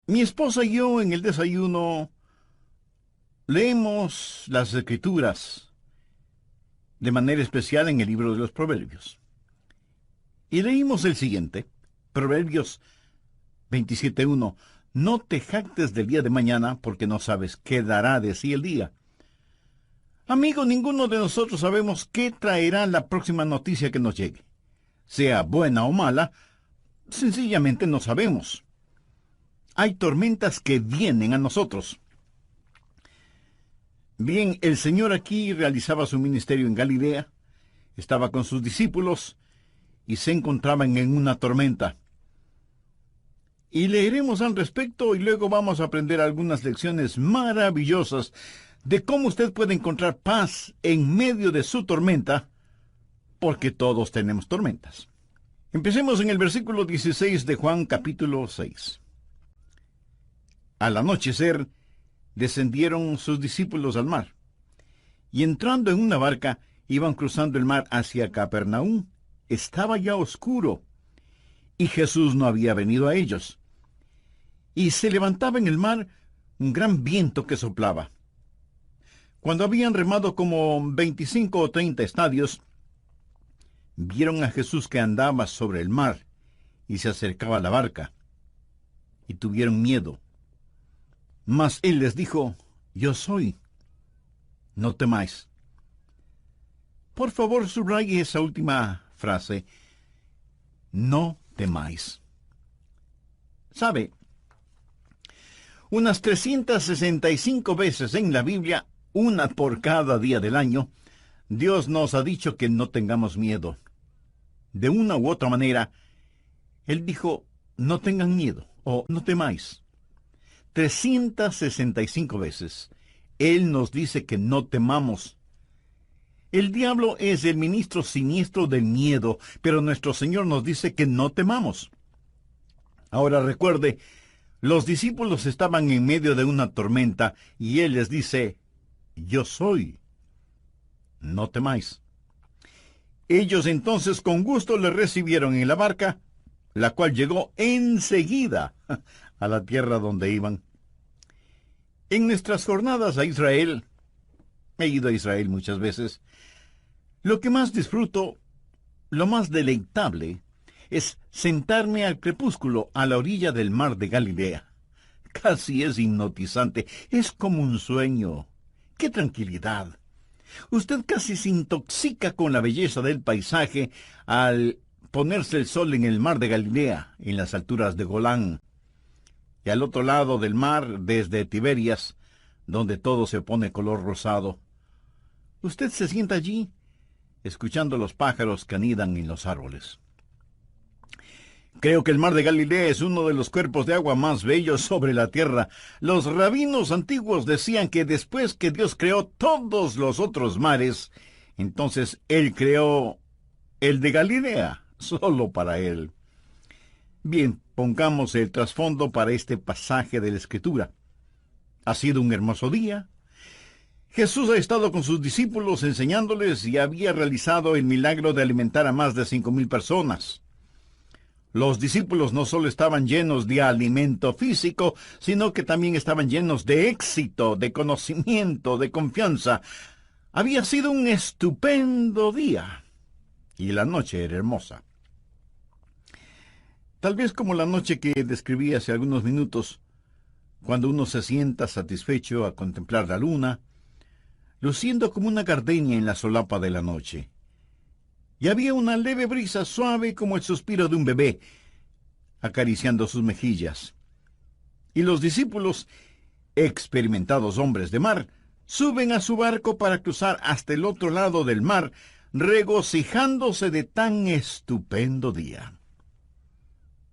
Mi esposa y yo en el desayuno leemos las Escrituras, de manera especial en el libro de los Proverbios. Y leímos el siguiente, Proverbios 27:1. No te jactes del día de mañana, porque no sabes qué dará de sí el día. Amigo, ninguno de nosotros sabemos qué traerá la próxima noticia que nos llegue. Sea buena o mala, sencillamente no sabemos. Hay tormentas que vienen a nosotros. Bien, el Señor aquí realizaba su ministerio en Galilea, estaba con sus discípulos y se encontraban en una tormenta. Y leeremos al respecto y luego vamos a aprender algunas lecciones maravillosas de cómo usted puede encontrar paz en medio de su tormenta, porque todos tenemos tormentas. Empecemos en el versículo 16 de Juan capítulo 6. Al anochecer, descendieron sus discípulos al mar, y entrando en una barca, iban cruzando el mar hacia Capernaum. Estaba ya oscuro, y Jesús no había venido a ellos. Y se levantaba en el mar un gran viento que soplaba. Cuando habían remado como 25 o 30 estadios, vieron a Jesús que andaba sobre el mar y se acercaba a la barca, y tuvieron miedo. Mas él les dijo: Yo soy, no temáis. Por favor, subraye esa última frase: no temáis. ¿Sabe? Unas 365 veces en la Biblia, una por cada día del año, Dios nos ha dicho que no tengamos miedo. De una u otra manera, Él dijo: no tengan miedo o no temáis. 365 veces, Él nos dice que no temamos. El diablo es el ministro siniestro del miedo, pero nuestro Señor nos dice que no temamos. Ahora recuerde, los discípulos estaban en medio de una tormenta y Él les dice: yo soy, no temáis. Ellos entonces con gusto le recibieron en la barca, la cual llegó enseguida a la tierra donde iban. En nuestras jornadas a Israel, he ido a Israel muchas veces, lo que más disfruto, lo más deleitable, es sentarme al crepúsculo a la orilla del mar de Galilea. Casi es hipnotizante, es como un sueño. ¡Qué tranquilidad! Usted casi se intoxica con la belleza del paisaje al ponerse el sol en el mar de Galilea, en las alturas de Golán, y al otro lado del mar, desde Tiberias, donde todo se pone color rosado. Usted se sienta allí, escuchando los pájaros que anidan en los árboles. Creo que el mar de Galilea es uno de los cuerpos de agua más bellos sobre la tierra. Los rabinos antiguos decían que después que Dios creó todos los otros mares, entonces Él creó el de Galilea, solo para Él. Bien, pongamos el trasfondo para este pasaje de la Escritura. Ha sido un hermoso día. Jesús ha estado con sus discípulos enseñándoles y había realizado el milagro de alimentar a más de 5,000 personas. Los discípulos no solo estaban llenos de alimento físico, sino que también estaban llenos de éxito, de conocimiento, de confianza. Había sido un estupendo día, y la noche era hermosa. Tal vez como la noche que describí hace algunos minutos, cuando uno se sienta satisfecho a contemplar la luna, luciendo como una gardenia en la solapa de la noche. Y había una leve brisa suave como el suspiro de un bebé, acariciando sus mejillas. Y los discípulos, experimentados hombres de mar, suben a su barco para cruzar hasta el otro lado del mar, regocijándose de tan estupendo día.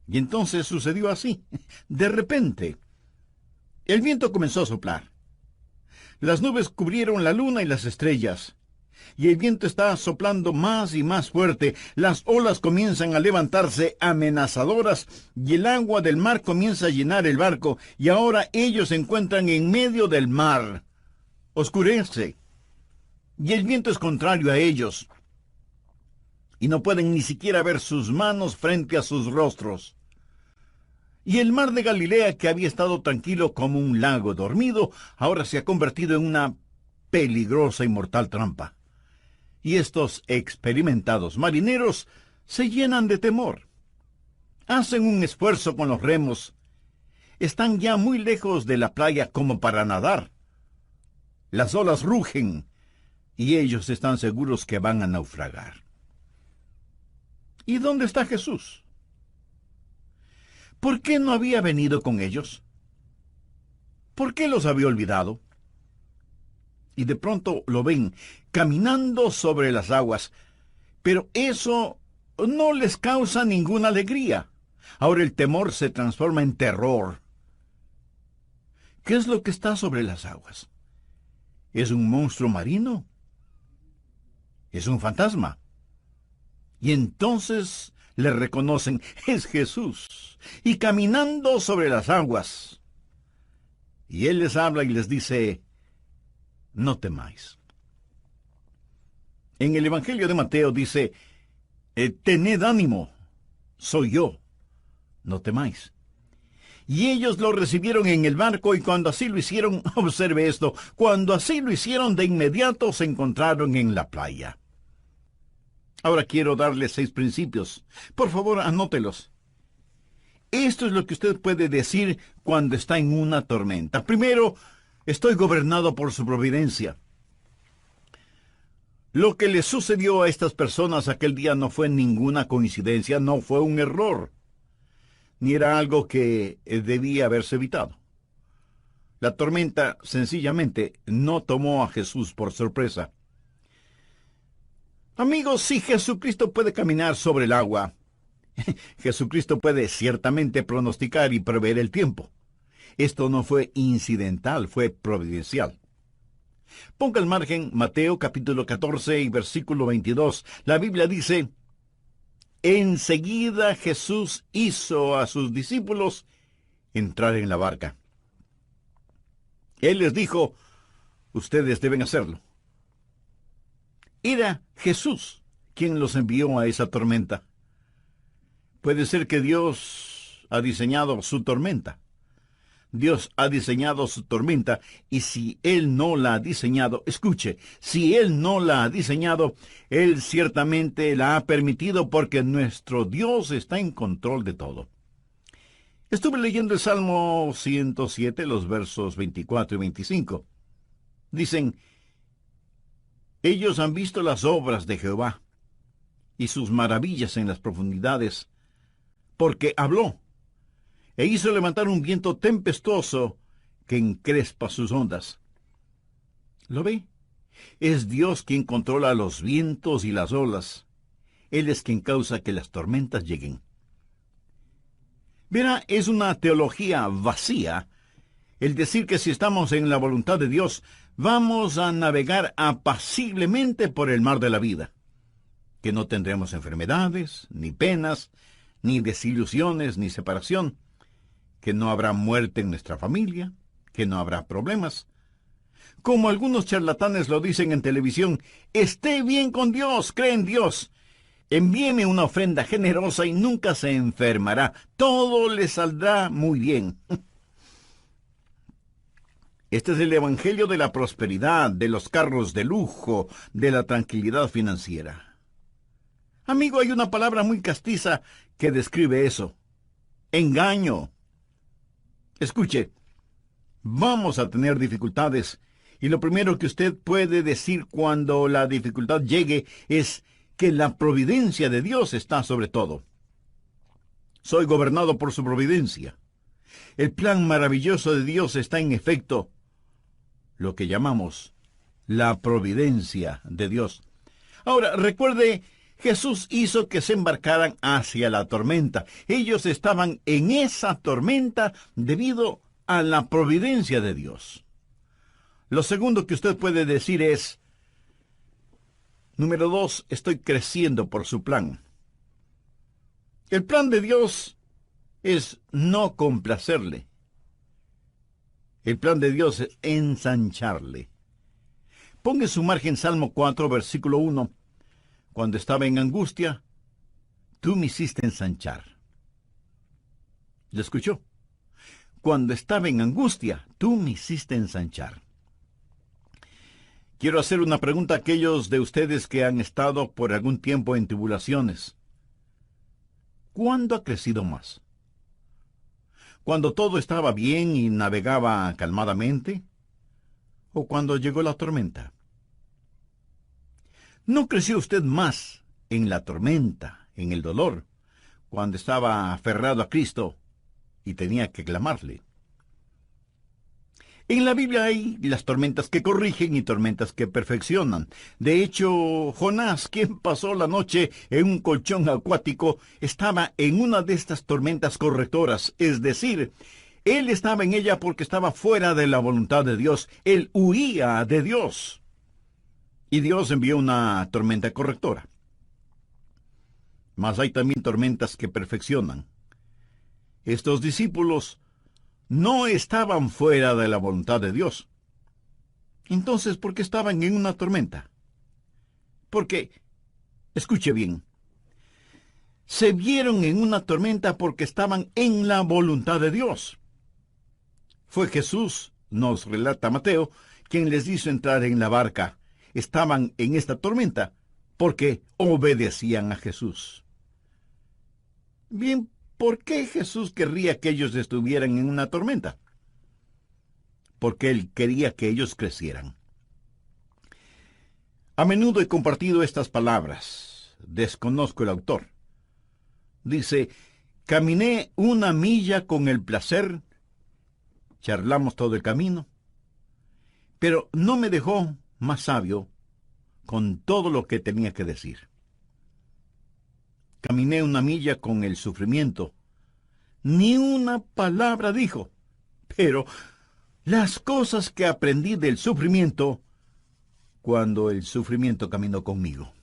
Y entonces sucedió así. De repente, el viento comenzó a soplar. Las nubes cubrieron la luna y las estrellas, y el viento está soplando más y más fuerte. Las olas comienzan a levantarse amenazadoras, y el agua del mar comienza a llenar el barco, y ahora ellos se encuentran en medio del mar. Oscurece, y el viento es contrario a ellos, y no pueden ni siquiera ver sus manos frente a sus rostros. Y el mar de Galilea, que había estado tranquilo como un lago dormido, ahora se ha convertido en una peligrosa y mortal trampa. Y estos experimentados marineros se llenan de temor. Hacen un esfuerzo con los remos. Están ya muy lejos de la playa como para nadar. Las olas rugen y ellos están seguros que van a naufragar. ¿Y dónde está Jesús? ¿Por qué no había venido con ellos? ¿Por qué los había olvidado? Y de pronto lo ven caminando sobre las aguas, pero eso no les causa ninguna alegría. Ahora el temor se transforma en terror. ¿Qué es lo que está sobre las aguas? ¿Es un monstruo marino? ¿Es un fantasma? Y entonces le reconocen, es Jesús, y caminando sobre las aguas. Y él les habla y les dice, no temáis. En el Evangelio de Mateo dice, tened ánimo, soy yo, no temáis. Y ellos lo recibieron en el barco, y cuando así lo hicieron, observe esto, cuando así lo hicieron, de inmediato se encontraron en la playa. Ahora quiero darles 6 principios. Por favor, anótelos. Esto es lo que usted puede decir cuando está en una tormenta. Primero, estoy gobernado por su providencia. Lo que le sucedió a estas personas aquel día no fue ninguna coincidencia, no fue un error, ni era algo que debía haberse evitado. La tormenta sencillamente no tomó a Jesús por sorpresa. Amigos, si Jesucristo puede caminar sobre el agua, Jesucristo puede ciertamente pronosticar y prever el tiempo. Esto no fue incidental, fue providencial. Ponga al margen Mateo capítulo 14 y versículo 22. La Biblia dice, enseguida Jesús hizo a sus discípulos entrar en la barca. Él les dijo, ustedes deben hacerlo. Era Jesús quien los envió a esa tormenta. Puede ser que Dios ha diseñado su tormenta. Dios ha diseñado su tormenta, y si Él no la ha diseñado, escuche, si Él no la ha diseñado, Él ciertamente la ha permitido porque nuestro Dios está en control de todo. Estuve leyendo el Salmo 107, los versos 24 y 25. Dicen, ellos han visto las obras de Jehová y sus maravillas en las profundidades, porque habló e hizo levantar un viento tempestuoso que encrespa sus ondas. ¿Lo ve? Es Dios quien controla los vientos y las olas. Él es quien causa que las tormentas lleguen. Verá, es una teología vacía el decir que si estamos en la voluntad de Dios, vamos a navegar apaciblemente por el mar de la vida, que no tendremos enfermedades, ni penas, ni desilusiones, ni separación, que no habrá muerte en nuestra familia, que no habrá problemas. Como algunos charlatanes lo dicen en televisión, esté bien con Dios, cree en Dios. Envíeme una ofrenda generosa y nunca se enfermará. Todo le saldrá muy bien. Este es el evangelio de la prosperidad, de los carros de lujo, de la tranquilidad financiera. Amigo, hay una palabra muy castiza que describe eso. Engaño. Escuche, vamos a tener dificultades, y lo primero que usted puede decir cuando la dificultad llegue es que la providencia de Dios está sobre todo. Soy gobernado por su providencia. El plan maravilloso de Dios está en efecto, lo que llamamos la providencia de Dios. Ahora, recuerde, Jesús hizo que se embarcaran hacia la tormenta. Ellos estaban en esa tormenta debido a la providencia de Dios. Lo segundo que usted puede decir es, número 2, estoy creciendo por su plan. El plan de Dios es no complacerle. El plan de Dios es ensancharle. Ponga en su margen Salmo 4, versículo 1. Cuando estaba en angustia, tú me hiciste ensanchar. ¿Lo escuchó? Cuando estaba en angustia, tú me hiciste ensanchar. Quiero hacer una pregunta a aquellos de ustedes que han estado por algún tiempo en tribulaciones. ¿Cuándo ha crecido más? ¿Cuando todo estaba bien y navegaba calmadamente? ¿O cuando llegó la tormenta? ¿No creció usted más en la tormenta, en el dolor, cuando estaba aferrado a Cristo y tenía que clamarle? En la Biblia hay las tormentas que corrigen y tormentas que perfeccionan. De hecho, Jonás, quien pasó la noche en un colchón acuático, estaba en una de estas tormentas correctoras, es decir, él estaba en ella porque estaba fuera de la voluntad de Dios, él huía de Dios. Y Dios envió una tormenta correctora. Mas hay también tormentas que perfeccionan. Estos discípulos no estaban fuera de la voluntad de Dios. Entonces, ¿por qué estaban en una tormenta? Porque, escuche bien, se vieron en una tormenta porque estaban en la voluntad de Dios. Fue Jesús, nos relata Mateo, quien les hizo entrar en la barca. Estaban en esta tormenta porque obedecían a Jesús. Bien, ¿por qué Jesús querría que ellos estuvieran en una tormenta? Porque Él quería que ellos crecieran. A menudo he compartido estas palabras. Desconozco el autor. Dice, caminé 1 milla con el placer, charlamos todo el camino, pero no me dejó más sabio con todo lo que tenía que decir. Caminé 1 milla con el sufrimiento. Ni una palabra dijo, pero las cosas que aprendí del sufrimiento cuando el sufrimiento caminó conmigo.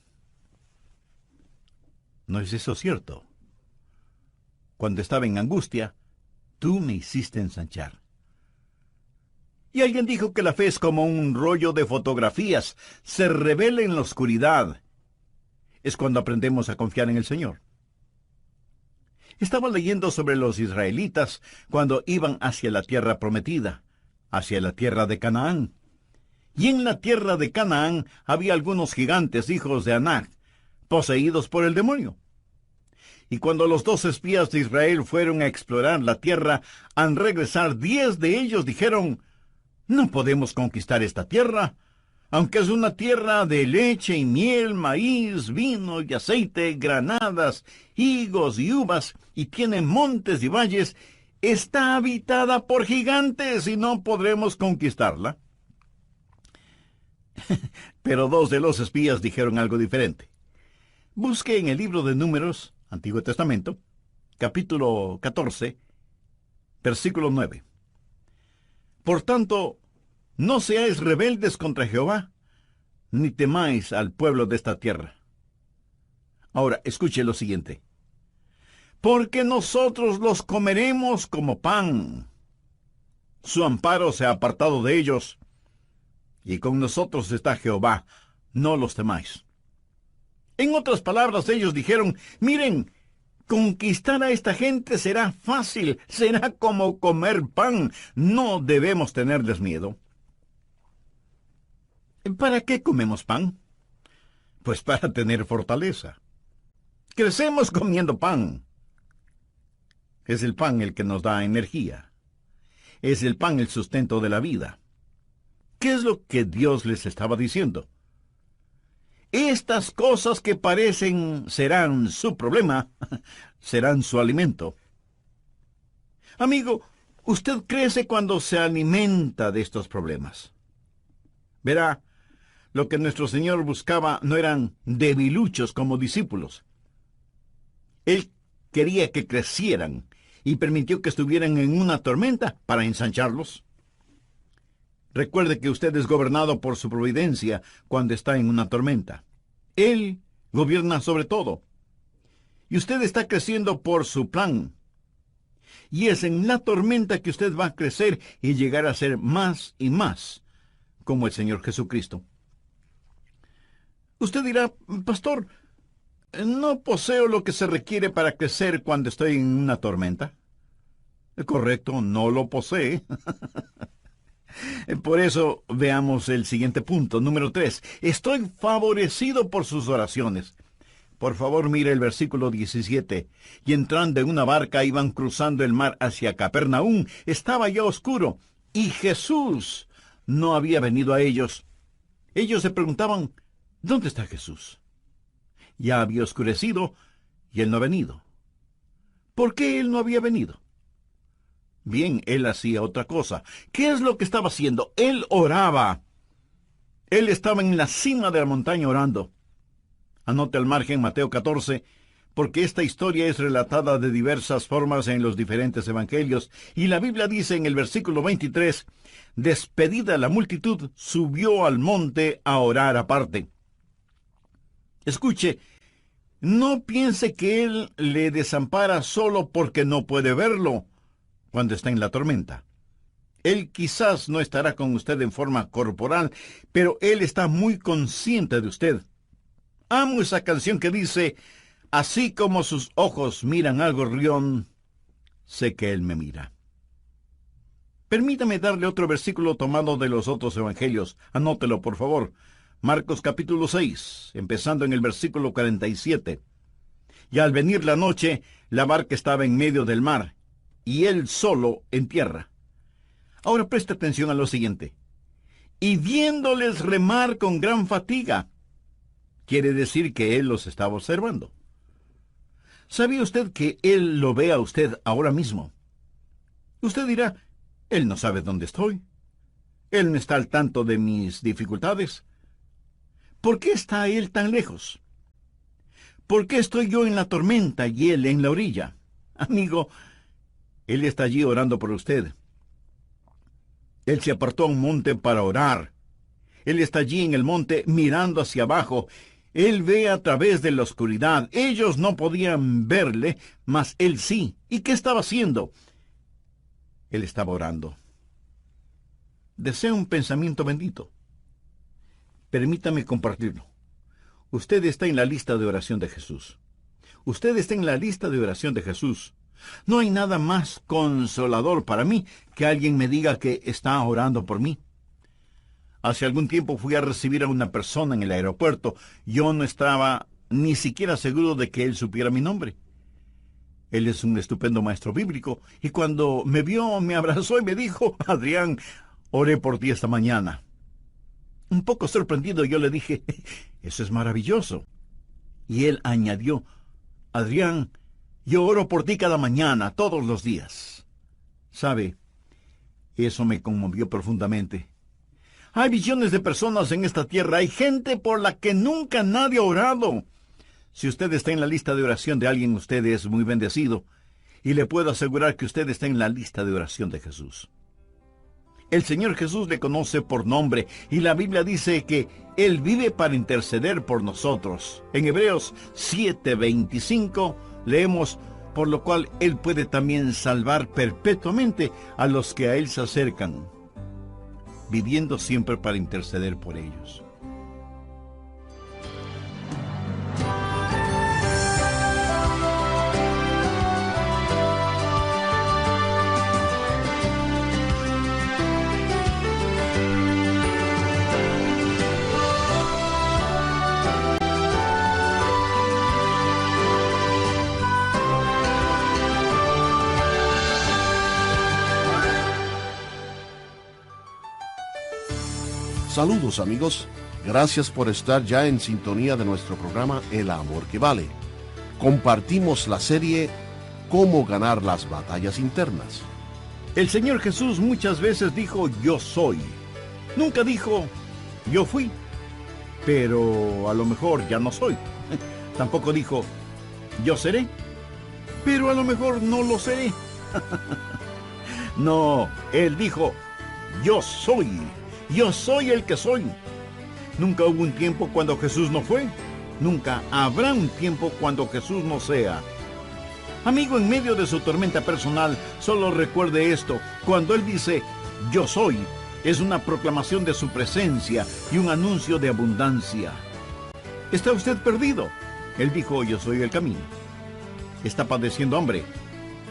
¿No es eso cierto? Cuando estaba en angustia, tú me hiciste ensanchar. Y alguien dijo que la fe es como un rollo de fotografías, se revela en la oscuridad. Es cuando aprendemos a confiar en el Señor. Estaba leyendo sobre los israelitas cuando iban hacia la tierra prometida, hacia la tierra de Canaán. Y en la tierra de Canaán había algunos gigantes, hijos de Anac, poseídos por el demonio. Y cuando los 2 espías de Israel fueron a explorar la tierra, al regresar 10 de ellos dijeron, no podemos conquistar esta tierra, aunque es una tierra de leche y miel, maíz, vino y aceite, granadas, higos y uvas, y tiene montes y valles, está habitada por gigantes y no podremos conquistarla. Pero 2 de los espías dijeron algo diferente. Busque en el libro de Números, Antiguo Testamento, capítulo 14, versículo 9. Por tanto, no seáis rebeldes contra Jehová, ni temáis al pueblo de esta tierra. Ahora, escuche lo siguiente. Porque nosotros los comeremos como pan. Su amparo se ha apartado de ellos, y con nosotros está Jehová, no los temáis. En otras palabras, ellos dijeron, miren, conquistar a esta gente será fácil, será como comer pan, no debemos tenerles miedo. ¿Para qué comemos pan? Pues para tener fortaleza. Crecemos comiendo pan. Es el pan el que nos da energía. Es el pan el sustento de la vida. ¿Qué es lo que Dios les estaba diciendo? Estas cosas que parecen serán su problema, serán su alimento. Amigo, usted crece cuando se alimenta de estos problemas. Verá, lo que nuestro Señor buscaba no eran debiluchos como discípulos. Él quería que crecieran y permitió que estuvieran en una tormenta para ensancharlos. Recuerde que usted es gobernado por su providencia cuando está en una tormenta. Él gobierna sobre todo. Y usted está creciendo por su plan. Y es en la tormenta que usted va a crecer y llegar a ser más y más como el Señor Jesucristo. Usted dirá, pastor, ¿no poseo lo que se requiere para crecer cuando estoy en una tormenta? Correcto, no lo posee. Por eso veamos el siguiente punto, número 3. Estoy favorecido por sus oraciones. Por favor, mire el versículo 17. Y entrando en una barca iban cruzando el mar hacia Capernaum. Estaba ya oscuro, y Jesús no había venido a ellos. Ellos se preguntaban, ¿dónde está Jesús? Ya había oscurecido, y él no ha venido. ¿Por qué él no había venido? Bien, él hacía otra cosa. ¿Qué es lo que estaba haciendo? Él oraba. Él estaba en la cima de la montaña orando. Anote al margen Mateo 14, porque esta historia es relatada de diversas formas en los diferentes evangelios, y la Biblia dice en el versículo 23, despedida la multitud, subió al monte a orar aparte. Escuche, no piense que él le desampara solo porque no puede verlo cuando está en la tormenta. Él quizás no estará con usted en forma corporal, pero él está muy consciente de usted. Amo esa canción que dice, así como sus ojos miran al gorrión, sé que él me mira. Permítame darle otro versículo tomado de los otros evangelios. Anótelo, por favor. Marcos capítulo 6, empezando en el versículo 47. Y al venir la noche, la barca estaba en medio del mar, y él solo en tierra. Ahora preste atención a lo siguiente. Y viéndoles remar con gran fatiga, quiere decir que él los estaba observando. ¿Sabía usted que él lo ve a usted ahora mismo? Usted dirá, él no sabe dónde estoy. Él no está al tanto de mis dificultades. ¿Por qué está él tan lejos? ¿Por qué estoy yo en la tormenta y él en la orilla? Amigo, él está allí orando por usted. Él se apartó a un monte para orar. Él está allí en el monte mirando hacia abajo. Él ve a través de la oscuridad. Ellos no podían verle, mas él sí. ¿Y qué estaba haciendo? Él estaba orando. Desea un pensamiento bendito. Permítame compartirlo. Usted está en la lista de oración de Jesús. Usted está en la lista de oración de Jesús. No hay nada más consolador para mí que alguien me diga que está orando por mí. Hace algún tiempo fui a recibir a una persona en el aeropuerto. Yo no estaba ni siquiera seguro de que él supiera mi nombre. Él es un estupendo maestro bíblico, y cuando me vio, me abrazó y me dijo, Adrián, oré por ti esta mañana. Un poco sorprendido, yo le dije, eso es maravilloso. Y él añadió, Adrián, yo oro por ti cada mañana, todos los días. ¿Sabe? Eso me conmovió profundamente. Hay billones de personas en esta tierra, hay gente por la que nunca nadie ha orado. Si usted está en la lista de oración de alguien, usted es muy bendecido, y le puedo asegurar que usted está en la lista de oración de Jesús. El Señor Jesús le conoce por nombre, y la Biblia dice que Él vive para interceder por nosotros. En Hebreos 7:25 leemos, por lo cual Él puede también salvar perpetuamente a los que a Él se acercan, viviendo siempre para interceder por ellos. Saludos amigos, gracias por estar ya en sintonía de nuestro programa El Amor que Vale. Compartimos la serie Cómo ganar las batallas internas. El Señor Jesús muchas veces dijo, yo soy. Nunca dijo, yo fui, pero a lo mejor ya no soy. Tampoco dijo, yo seré, pero a lo mejor no lo seré. No, Él dijo, yo soy. Yo soy el que soy. Nunca hubo un tiempo cuando Jesús no fue. Nunca habrá un tiempo cuando Jesús no sea. Amigo, en medio de su tormenta personal, solo recuerde esto. Cuando Él dice, yo soy, es una proclamación de su presencia y un anuncio de abundancia. ¿Está usted perdido? Él dijo, yo soy el camino. ¿Está padeciendo hambre?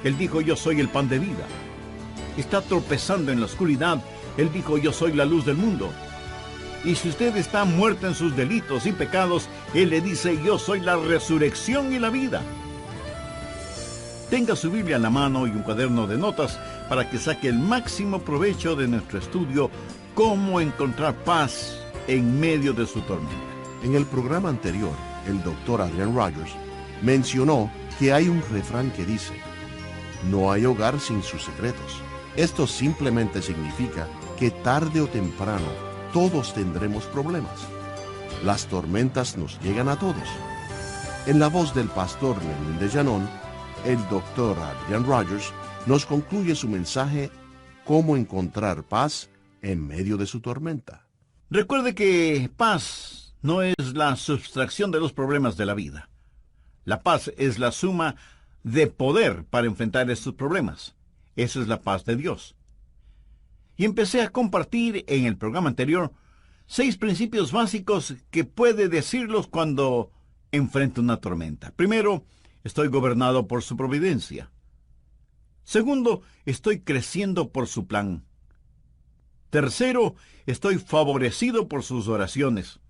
Él dijo, yo soy el pan de vida. Está tropezando en la oscuridad. Él dijo, yo soy la luz del mundo. Y si usted está muerto en sus delitos y pecados, Él le dice, yo soy la resurrección y la vida. Tenga su Biblia en la mano y un cuaderno de notas para que saque el máximo provecho de nuestro estudio, cómo encontrar paz en medio de su tormenta. En el programa anterior, el doctor Adrian Rogers mencionó que hay un refrán que dice, no hay hogar sin sus secretos. Esto simplemente significa que tarde o temprano todos tendremos problemas. Las tormentas nos llegan a todos. En la voz del pastor Lenín de Llanón, el doctor Adrian Rogers nos concluye su mensaje Cómo encontrar paz en medio de su tormenta. Recuerde que paz no es la sustracción de los problemas de la vida. La paz es la suma de poder para enfrentar estos problemas. Esa es la paz de Dios. Y empecé a compartir en el programa anterior 6 principios básicos que puede decirlos cuando enfrenta una tormenta. Primero, estoy gobernado por su providencia. Segundo, estoy creciendo por su plan. Tercero, estoy favorecido por sus oraciones.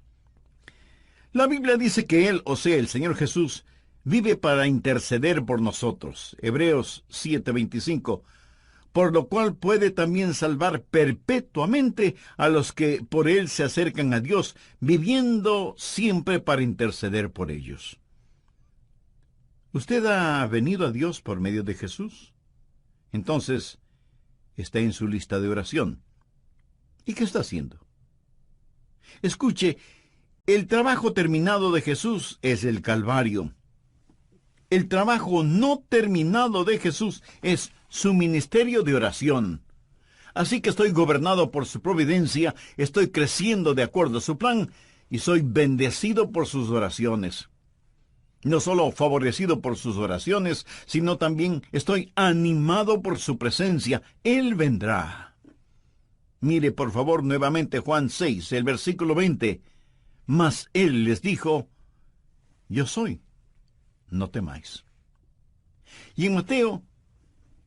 La Biblia dice que Él, o sea, el Señor Jesús, vive para interceder por nosotros. Hebreos 7:25. Por lo cual puede también salvar perpetuamente a los que por Él se acercan a Dios, viviendo siempre para interceder por ellos. ¿Usted ha venido a Dios por medio de Jesús? Entonces, está en su lista de oración. ¿Y qué está haciendo? Escuche, el trabajo terminado de Jesús es el Calvario. El trabajo no terminado de Jesús es su ministerio de oración. Así que estoy gobernado por su providencia, estoy creciendo de acuerdo a su plan y soy bendecido por sus oraciones. No solo favorecido por sus oraciones, sino también estoy animado por su presencia. Él vendrá. Mire, por favor, nuevamente Juan 6, el versículo 20. Mas Él les dijo, yo soy, no temáis. Y en Mateo,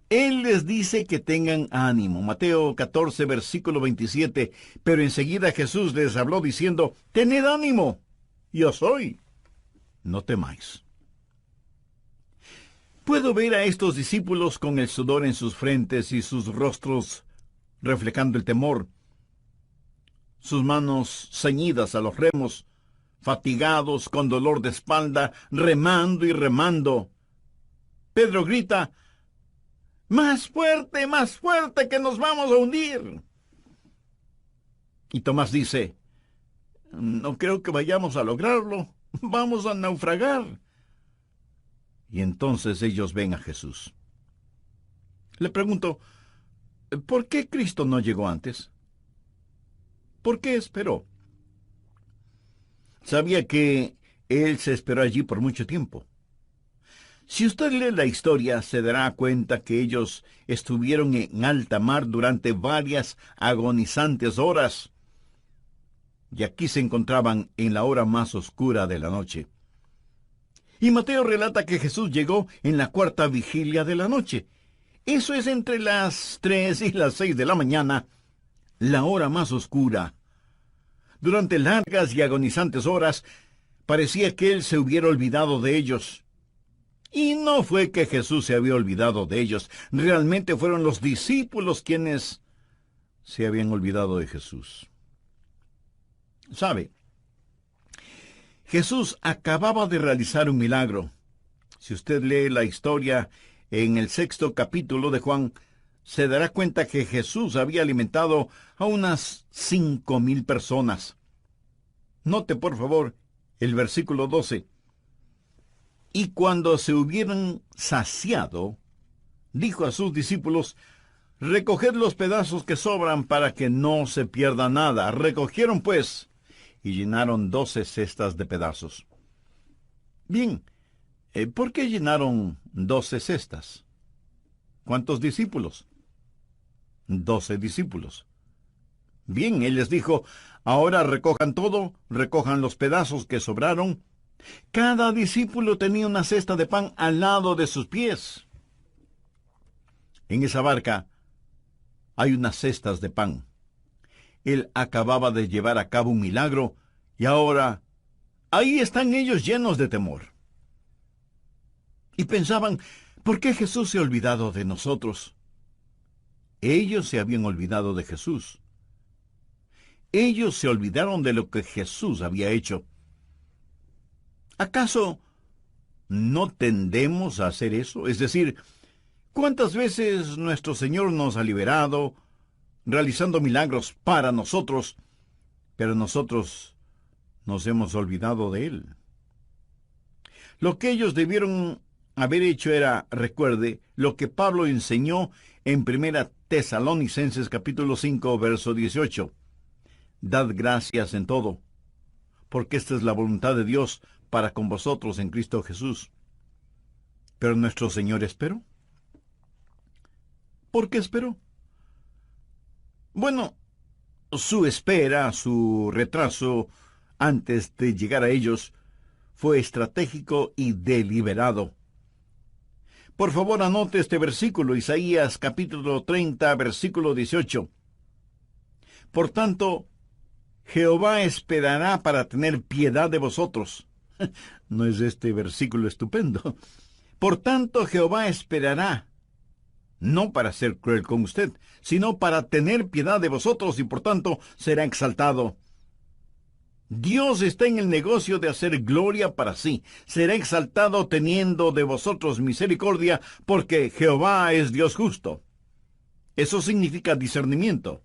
Él les dice que tengan ánimo. Mateo 14, versículo 27. Pero enseguida Jesús les habló diciendo, tened ánimo, yo soy, no temáis. Puedo ver a estos discípulos con el sudor en sus frentes y sus rostros reflejando el temor, sus manos ceñidas a los remos, fatigados, con dolor de espalda, remando y remando. Pedro grita, más fuerte, que nos vamos a hundir. Y Tomás dice, no creo que vayamos a lograrlo, vamos a naufragar. Y entonces ellos ven a Jesús. Le pregunto, ¿por qué Cristo no llegó antes? ¿Por qué esperó? Sabía que Él se esperó allí por mucho tiempo. Si usted lee la historia, se dará cuenta que ellos estuvieron en alta mar durante varias agonizantes horas. Y aquí se encontraban en la hora más oscura de la noche. Y Mateo relata que Jesús llegó en la 4ª vigilia de la noche. Eso es entre las 3 y las 6 de la mañana, la hora más oscura. Durante largas y agonizantes horas, parecía que Él se hubiera olvidado de ellos. Y no fue que Jesús se había olvidado de ellos, realmente fueron los discípulos quienes se habían olvidado de Jesús. ¿Sabe? Jesús acababa de realizar un milagro. Si usted lee la historia en el 6º capítulo de Juan, se dará cuenta que Jesús había alimentado a unas 5,000 personas. Note, por favor, el versículo 12. Y cuando se hubieran saciado, dijo a sus discípulos, recoged los pedazos que sobran para que no se pierda nada. Recogieron, pues, y llenaron 12 cestas de pedazos. Bien, ¿por qué llenaron 12 cestas? ¿Cuántos discípulos? 12 discípulos. Bien, Él les dijo, ahora recojan todo, recojan los pedazos que sobraron. Cada discípulo tenía una cesta de pan al lado de sus pies. En esa barca hay unas cestas de pan. Él acababa de llevar a cabo un milagro y ahora ahí están ellos llenos de temor. Y pensaban, ¿por qué Jesús se ha olvidado de nosotros? Ellos se habían olvidado de Jesús. Ellos se olvidaron de lo que Jesús había hecho. ¿Acaso no tendemos a hacer eso? Es decir, ¿cuántas veces nuestro Señor nos ha liberado, realizando milagros para nosotros, pero nosotros nos hemos olvidado de Él? Lo que ellos debieron haber hecho era, recuerde, lo que Pablo enseñó en 1 Tesalonicenses capítulo 5, verso 18. Dad gracias en todo, porque esta es la voluntad de Dios para con vosotros en Cristo Jesús. Pero nuestro Señor esperó. ¿Por qué esperó? Bueno, su espera, su retraso antes de llegar a ellos, fue estratégico y deliberado. Por favor, anote este versículo, Isaías capítulo 30, versículo 18. Por tanto, Jehová esperará para tener piedad de vosotros. ¿No es este versículo estupendo? Por tanto, Jehová esperará, no para ser cruel con usted, sino para tener piedad de vosotros y por tanto será exaltado. Dios está en el negocio de hacer gloria para sí. Será exaltado teniendo de vosotros misericordia, porque Jehová es Dios justo. Eso significa discernimiento.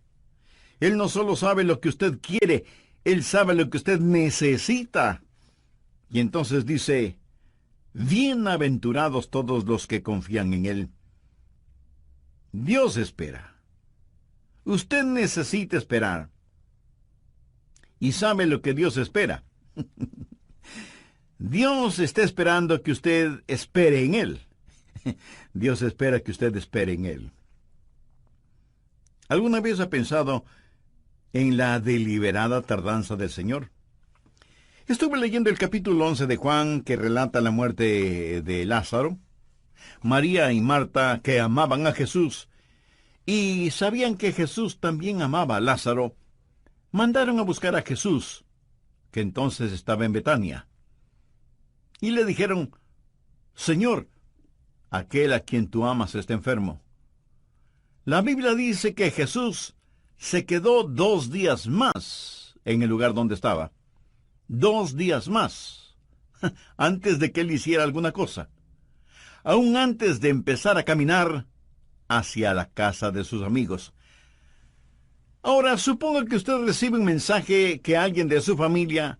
Él no solo sabe lo que usted quiere, Él sabe lo que usted necesita. Y entonces dice, bienaventurados todos los que confían en Él. Dios espera. Usted necesita esperar. Y sabe lo que Dios espera. Dios está esperando que usted espere en Él. Dios espera que usted espere en Él. ¿Alguna vez ha pensado en la deliberada tardanza del Señor? Estuve leyendo el capítulo 11 de Juan, que relata la muerte de Lázaro. María y Marta, que amaban a Jesús, y sabían que Jesús también amaba a Lázaro, mandaron a buscar a Jesús, que entonces estaba en Betania. Y le dijeron, Señor, aquel a quien tú amas está enfermo. La Biblia dice que Jesús se quedó 2 días más en el lugar donde estaba. 2 días más, antes de que él hiciera alguna cosa. Aún antes de empezar a caminar hacia la casa de sus amigos. Ahora, supongo que usted recibe un mensaje que alguien de su familia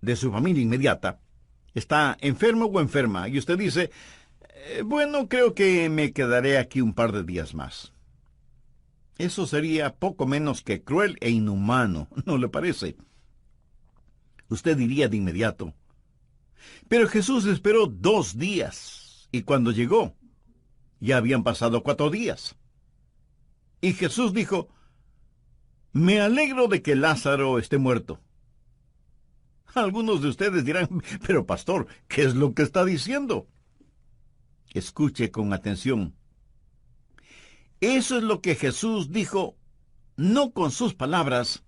inmediata, está enfermo o enferma, y usted dice, bueno, creo que me quedaré aquí un par de días más. Eso sería poco menos que cruel e inhumano, ¿no le parece? Usted diría de inmediato. Pero Jesús esperó 2 días, y cuando llegó, ya habían pasado 4 días. Y Jesús dijo, me alegro de que Lázaro esté muerto. Algunos de ustedes dirán, pero pastor, ¿qué es lo que está diciendo? Escuche con atención. Eso es lo que Jesús dijo, no con sus palabras,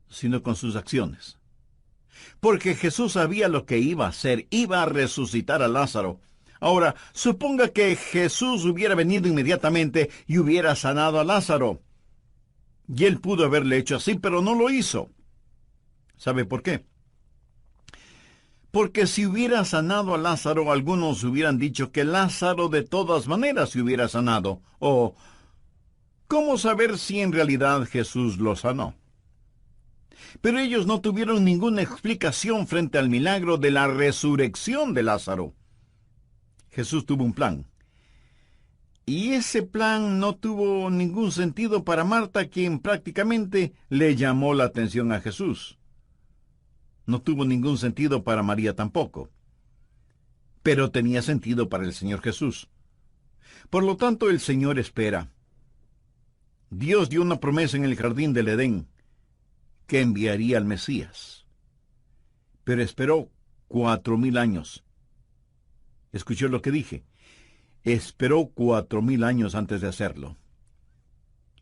sino con sus acciones. Porque Jesús sabía lo que iba a hacer, iba a resucitar a Lázaro. Ahora, suponga que Jesús hubiera venido inmediatamente y hubiera sanado a Lázaro. Y él pudo haberle hecho así, pero no lo hizo. ¿Sabe por qué? Porque si hubiera sanado a Lázaro, algunos hubieran dicho que Lázaro de todas maneras se hubiera sanado. O, ¿cómo saber si en realidad Jesús lo sanó? Pero ellos no tuvieron ninguna explicación frente al milagro de la resurrección de Lázaro. Jesús tuvo un plan. Y ese plan no tuvo ningún sentido para Marta, quien prácticamente le llamó la atención a Jesús. No tuvo ningún sentido para María tampoco. Pero tenía sentido para el Señor Jesús. Por lo tanto, el Señor espera. Dios dio una promesa en el jardín del Edén, que enviaría al Mesías. Pero esperó 4000 años. ¿Escuchó lo que dije? esperó 4000 años antes de hacerlo.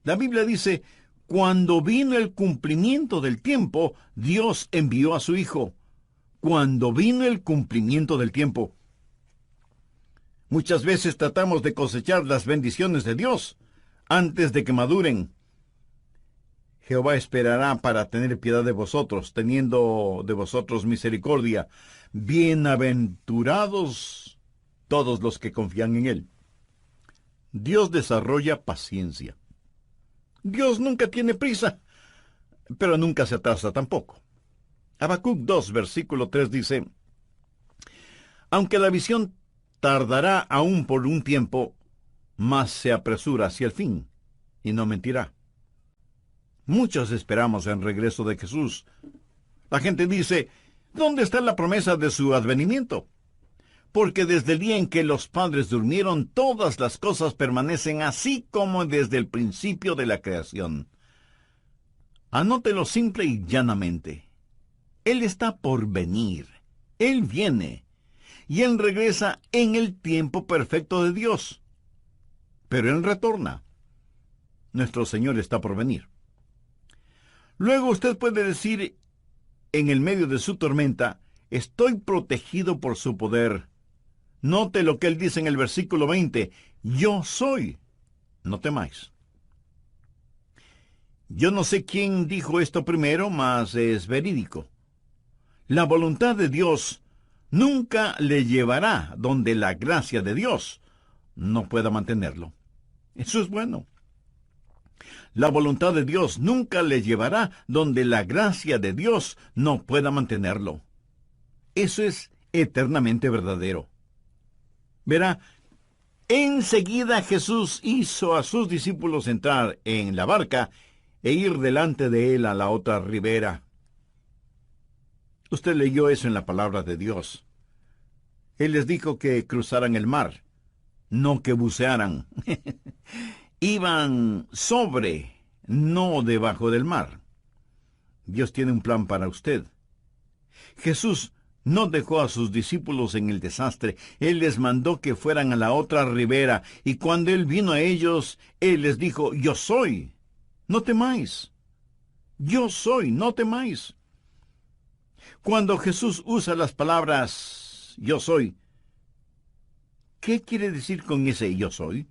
La Biblia dice, cuando vino el cumplimiento del tiempo, Dios envió a su Hijo. Cuando vino el cumplimiento del tiempo. Muchas veces tratamos de cosechar las bendiciones de Dios antes de que maduren. Jehová esperará para tener piedad de vosotros, teniendo de vosotros misericordia. Bienaventurados todos los que confían en Él. Dios desarrolla paciencia. Dios nunca tiene prisa, pero nunca se atrasa tampoco. Habacuc 2, versículo 3 dice, aunque la visión tardará aún por un tiempo, mas se apresura hacia el fin, y no mentirá. Muchos esperamos el regreso de Jesús. La gente dice, ¿dónde está la promesa de su advenimiento? Porque desde el día en que los padres durmieron, todas las cosas permanecen así como desde el principio de la creación. Anótelo simple y llanamente. Él está por venir. Él viene. Y Él regresa en el tiempo perfecto de Dios. Pero Él retorna. Nuestro Señor está por venir. Luego usted puede decir, en el medio de su tormenta, estoy protegido por su poder. Note lo que Él dice en el versículo 20, yo soy, no temáis. Yo no sé quién dijo esto primero, mas es verídico. La voluntad de Dios nunca le llevará donde la gracia de Dios no pueda mantenerlo. Eso es bueno. La voluntad de Dios nunca le llevará donde la gracia de Dios no pueda mantenerlo. Eso es eternamente verdadero. Verá, enseguida Jesús hizo a sus discípulos entrar en la barca e ir delante de él a la otra ribera. Usted leyó eso en la palabra de Dios. Él les dijo que cruzaran el mar, no que bucearan. Iban sobre, no debajo del mar. Dios tiene un plan para usted. Jesús no dejó a sus discípulos en el desastre. Él les mandó que fueran a la otra ribera, y cuando Él vino a ellos, Él les dijo, yo soy, no temáis. Yo soy, no temáis. Cuando Jesús usa las palabras, yo soy, ¿qué quiere decir con ese yo soy?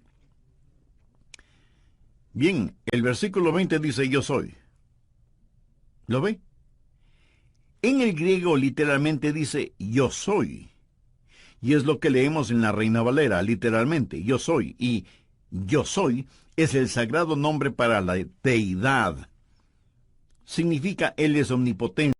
Bien, el versículo 20 dice yo soy. ¿Lo ve? En el griego literalmente dice yo soy. Y es lo que leemos en la Reina Valera, literalmente, yo soy. Y yo soy es el sagrado nombre para la deidad. Significa Él es omnipotente.